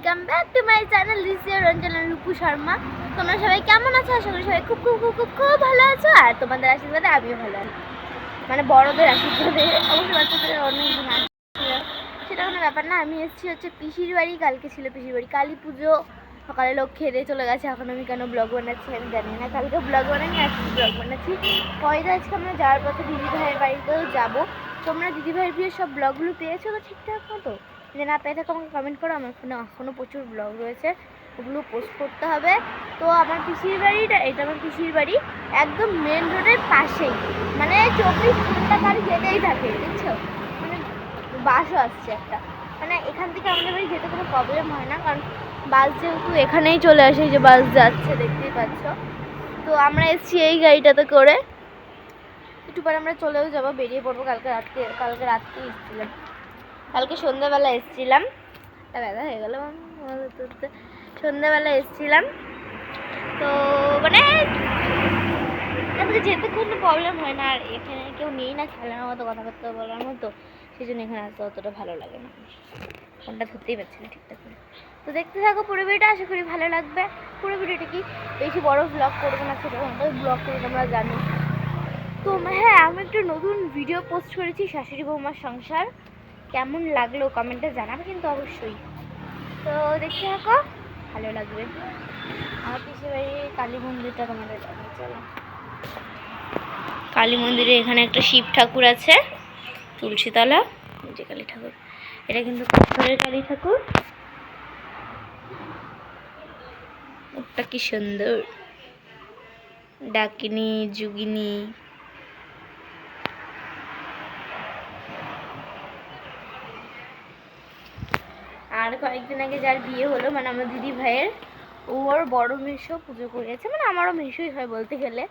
Welcome back to my channel. This is Ranjana Rupu Sharma. তোমরা সবাই কেমন আছো? আশা করি সবাই খুব খুব খুব খুব খুব ভালো আছো। আর তোমাদের আশীর্বাদে আমিও ভালো আছি, মানে বড়দের আশীর্বাদে। অবশ্য বাচ্চাদের অনেক দিন আসছিল, সেটা কোনো ব্যাপার না। আমি এসেছি হচ্ছে পিসির বাড়ি। কালকে ছিল পিসির বাড়ি কালী পুজো। সকালে লোক খেয়ে চলে গেছে। এখন আমি কেন ব্লগ বানাচ্ছি আমি জানি না। কালকে ব্লগ বানাইনি, আজকে ব্লগ বানাচ্ছি। পয়দা আজকে আমরা যাওয়ার পথে দিদিভাইয়ের বাড়িতেও যাবো। তোমরা দিদিভাইয়ের বিয়ের সব ব্লগগুলো পেয়েছো তো ঠিকঠাক মতো? যে না পেয়ে থাকো আমাকে কমেন্ট করো। আমার ফোনে এখনও প্রচুর ব্লগ রয়েছে, ওগুলো পোস্ট করতে হবে। তো আমার পিসির বাড়িটা, এটা আমার পিসির বাড়ি একদম মেন রোডের পাশেই, মানে 24 ঘন্টা গাড়ি যেতেই থাকে, বুঝছো? মানে বাসও আসছে একটা, মানে এখান থেকে আমাদের বাড়ি যেতে কোনো প্রবলেম হয় না, কারণ বাস যেহেতু এখানেই চলে আসে, যে বাস যাচ্ছে দেখতেই পাচ্ছ। তো আমরা এসেছি এই গাড়িটাতে করে। একটু পরে আমরা চলেও যাবো, বেরিয়ে পড়বো। কালকে রাত্রে এসেছিলাম, কালকে সন্ধ্যাবেলা এসেছিলাম। ব্যথা হয়ে গেল। সন্ধ্যাবেলা এসেছিলাম, তো মানে যেতে কোনো প্রবলেম হয় না। আর এখানে কেউ নেই না খেলার মতো, কথাবার্তা বলার মতো, সেই জন্য এখানে আসতে অতটা ভালো লাগে না। ফোনটা ধরতেই পারছি না ঠিকঠাক করে। তো দেখতে থাকো পুরো ভিডিওটা, আশা করি ভালো লাগবে। পুরো ভিডিওটা কি বেশি বড় ব্লগ করবো না, ছোটো ব্লগ করে তোমরা জানো তো। হ্যাঁ, আমি একটু নতুন ভিডিও পোস্ট করেছি, শাশুড়ি বৌমার সংসার। কেমন লাগলো কমেন্টে জানাবে কিন্তু অবশ্যই। তো দেখতে থাকো, ভালো লাগবে। আমার পিসির বাড়ির কালী মন্দিরটা তোমাদের দেখাই, চলো। কালী মন্দিরে এখানে একটা শিব ঠাকুর আছে, তুলসীতলা, যে কালী ঠাকুর। এটা কিন্তু পাথরের কালী ঠাকুর। ওটা কি সুন্দর, ডাকিনী যোগিনী। আর কয়েকদিন আগে যার বিয়ে হলো, মানে আমার দিদি ভাইয়ের, ওর বড় মেশো পুজো করিয়েছে, মানে আমারও মেশোই হয় বলতে গেলে।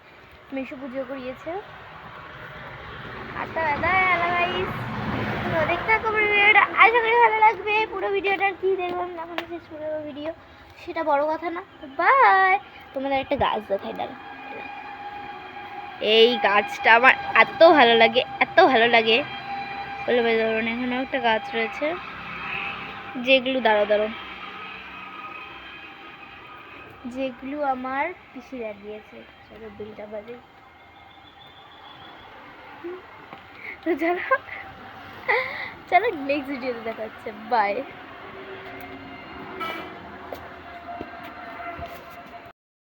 মেশো পুজো করিয়েছে। আচ্ছা দাদা গাইস, তো দেখতে থাকো পুরো ভিডিওটা, আশা করি ভালো লাগবে। পুরো ভিডিওটার কি দেখলাম না এখন শেষ পুরো ভিডিও, সেটা বড় কথা না। তো বাই। তোমাদের একটা গাছ দেখাই, দাঁড়া। এই গাছটা আমার এত ভালো লাগে, এত ভালো লাগে বলে বোঝাতে পারবো না। এখানেও একটা গাছ রয়েছে, যেগুলো দাঁড়ো যেগুলো আমার পিসি লাগিয়েছে। চলো বিলটা বাজে। তো চলো নেক্সট ভিডিওতে দেখা হচ্ছে, বাই।